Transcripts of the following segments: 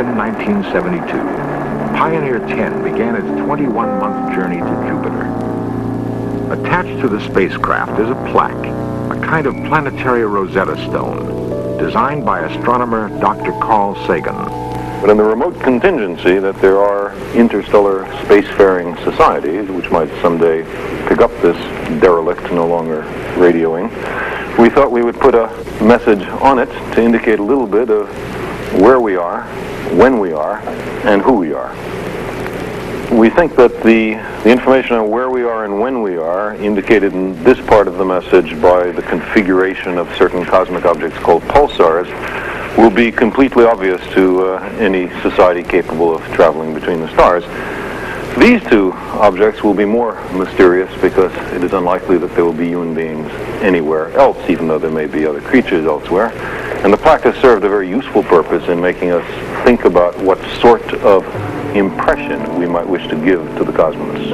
22nd, 1972, Pioneer 10 began its 21-month journey to Jupiter. Attached to the spacecraft is a plaque, a kind of planetary Rosetta Stone, designed by astronomer Dr. Carl Sagan. But in the remote contingency that there are interstellar spacefaring societies which might someday pick up this derelict no longer radioing, we thought we would put a message on it to indicate a little bit of where we are, when we are, and who we are. We think that the information on where we are and when we are, indicated in this part of the message by the configuration of certain cosmic objects called pulsars, will be completely obvious to any society capable of traveling between the stars. These two objects will be more mysterious because it is unlikely that there will be human beings anywhere else, even though there may be other creatures elsewhere. And the plaque has served a very useful purpose in making us think about what sort of impression we might wish to give to the cosmos.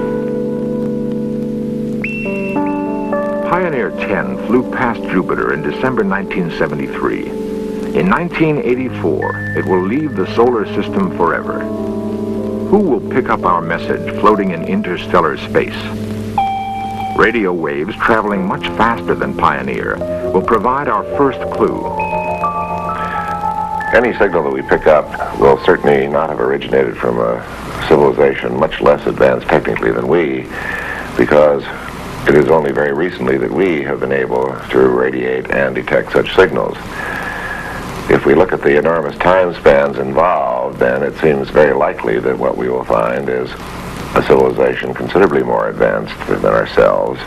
Pioneer 10 flew past Jupiter in December 1973. In 1984, it will leave the solar system forever. Who will pick up our message floating in interstellar space? Radio waves traveling much faster than Pioneer will provide our first clue. Any signal that we pick up will certainly not have originated from a civilization much less advanced technically than we, because it is only very recently that we have been able to radiate and detect such signals. If we look at the enormous time spans involved, then it seems very likely that what we will find is a civilization considerably more advanced than ourselves,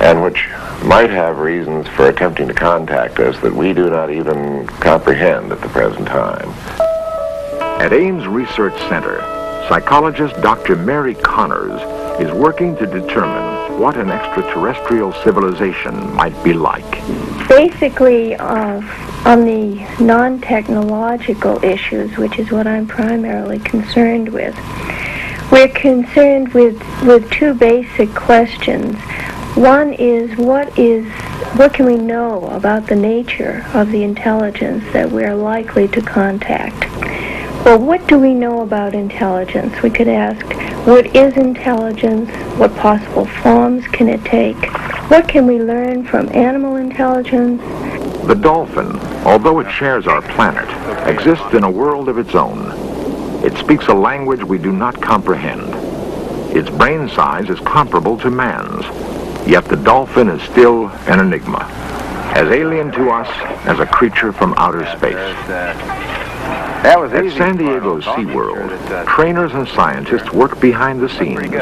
and which might have reasons for attempting to contact us that we do not even comprehend at the present time. At Ames Research Center, psychologist Dr. Mary Connors is working to determine what an extraterrestrial civilization might be like. Basically, on the non-technological issues, which is what I'm primarily concerned with, we're concerned with two basic questions. One is what can we know about the nature of the intelligence that we're likely to contact? Well, what do we know about intelligence? We could ask, what is intelligence? What possible forms can it take? What can we learn from animal intelligence? The dolphin, although it shares our planet, exists in a world of its own. It speaks a language we do not comprehend. Its brain size is comparable to man's, yet the dolphin is still an enigma, as alien to us as a creature from outer space. At San Diego SeaWorld, trainers and scientists work behind the scenes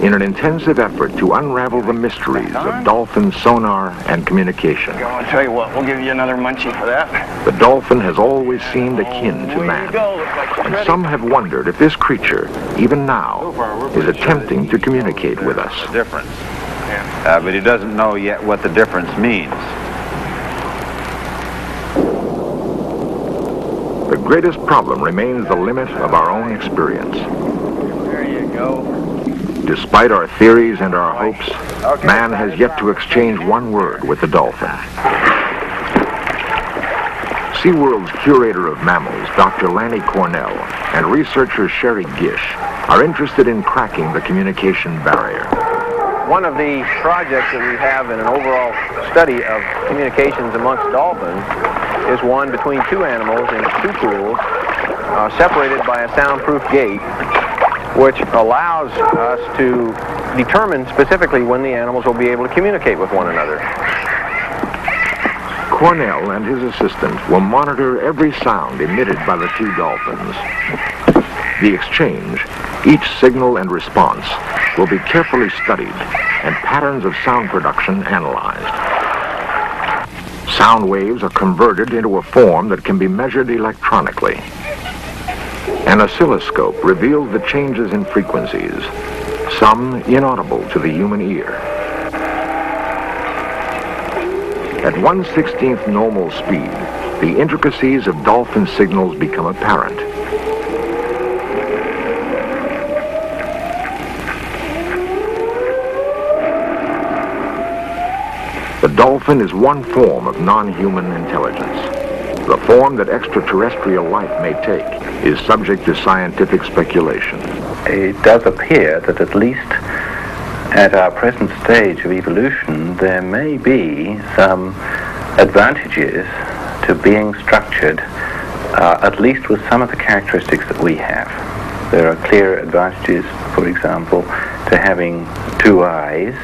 in an intensive effort to unravel the mysteries of dolphin sonar and communication. I'll tell you what, we'll give you another munchie for that. The dolphin has always seemed akin to man, and some have wondered if this creature, even now, is attempting to communicate with us. Difference. But he doesn't know yet what the difference means. The greatest problem remains the limit of our own experience. There you go. Despite our theories and our hopes, man has yet to exchange one word with the dolphin. SeaWorld's curator of mammals, Dr. Lanny Cornell, and researcher Sherry Gish are interested in cracking the communication barrier. One of the projects that we have in an overall study of communications amongst dolphins is one between two animals in two pools, separated by a soundproof gate, which allows us to determine specifically when the animals will be able to communicate with one another. Cornell and his assistant will monitor every sound emitted by the two dolphins. The exchange, each signal and response, will be carefully studied and patterns of sound production analyzed. Sound waves are converted into a form that can be measured electronically. An oscilloscope reveals the changes in frequencies, some inaudible to the human ear. At 1/16th normal speed, the intricacies of dolphin signals become apparent. The dolphin is one form of non-human intelligence. The form that extraterrestrial life may take is subject to scientific speculation. It does appear that at least at our present stage of evolution, there may be some advantages to being structured, at least with some of the characteristics that we have. There are clear advantages, for example, to having two eyes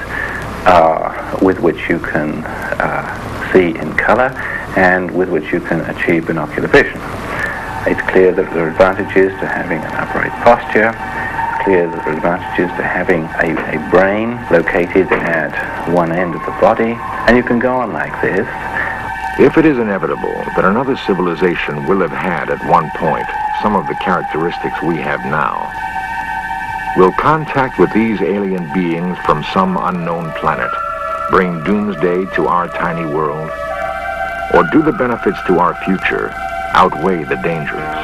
with which you can see in color and with which you can achieve binocular vision. It's clear that there are advantages to having an upright posture. It's clear that there are advantages to having a brain located at one end of the body, and you can go on like this. If it is inevitable that another civilization will have had at one point some of the characteristics we have now, will contact with these alien beings from some unknown planet bring doomsday to our tiny world? Or do the benefits to our future outweigh the dangers?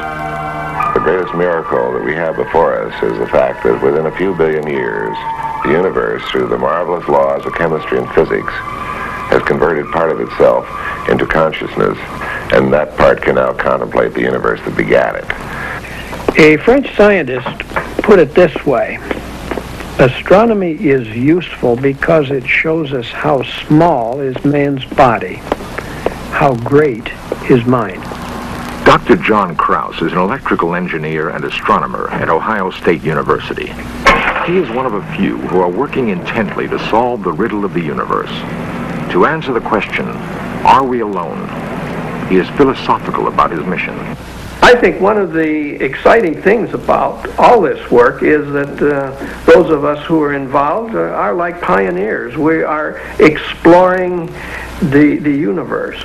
The greatest miracle that we have before us is the fact that within a few billion years, the universe, through the marvelous laws of chemistry and physics, has converted part of itself into consciousness, and that part can now contemplate the universe that begat it. A French scientist put it this way: astronomy is useful because it shows us how small is man's body, how great is mind. Dr. John Krause is an electrical engineer and astronomer at Ohio State University. He is one of a few who are working intently to solve the riddle of the universe. To answer the question, are we alone? He is philosophical about his mission. I think one of the exciting things about all this work is that those of us who are involved are like pioneers. We are exploring the universe.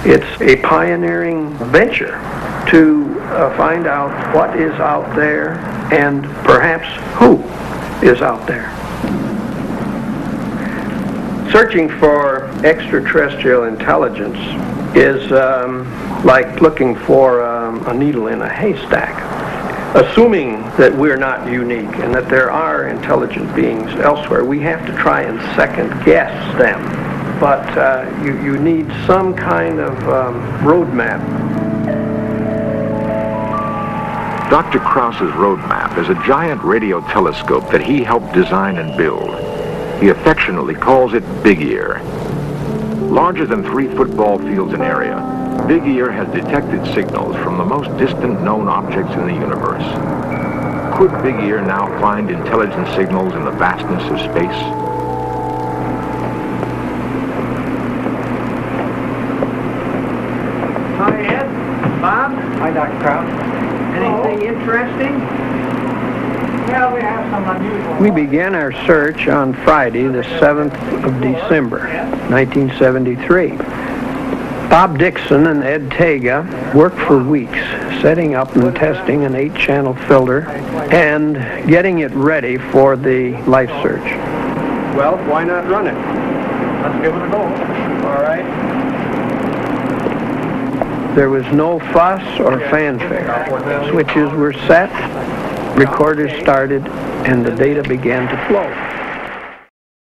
It's a pioneering venture to find out what is out there and perhaps who is out there. Searching for extraterrestrial intelligence is like looking for a needle in a haystack. Assuming that we're not unique and that there are intelligent beings elsewhere, we have to try and second guess them. But you need some kind of roadmap. Dr. Krause's roadmap is a giant radio telescope that he helped design and build. He affectionately calls it Big Ear. Larger than 3 football fields in area, Big Ear has detected signals from the most distant known objects in the universe. Could Big Ear now find intelligent signals in the vastness of space? Hi, Ed. Bob. Hi, Dr. Krause. Anything interesting? Well, we have some unusual... We began our search on Friday, the 7th of December, 1973. Bob Dixon and Ed Tega worked for weeks setting up and testing an 8-channel filter and getting it ready for the life search. Well, why not run it? Let's give it a go. All right. There was no fuss or fanfare. Switches were set, recorders started, and the data began to flow.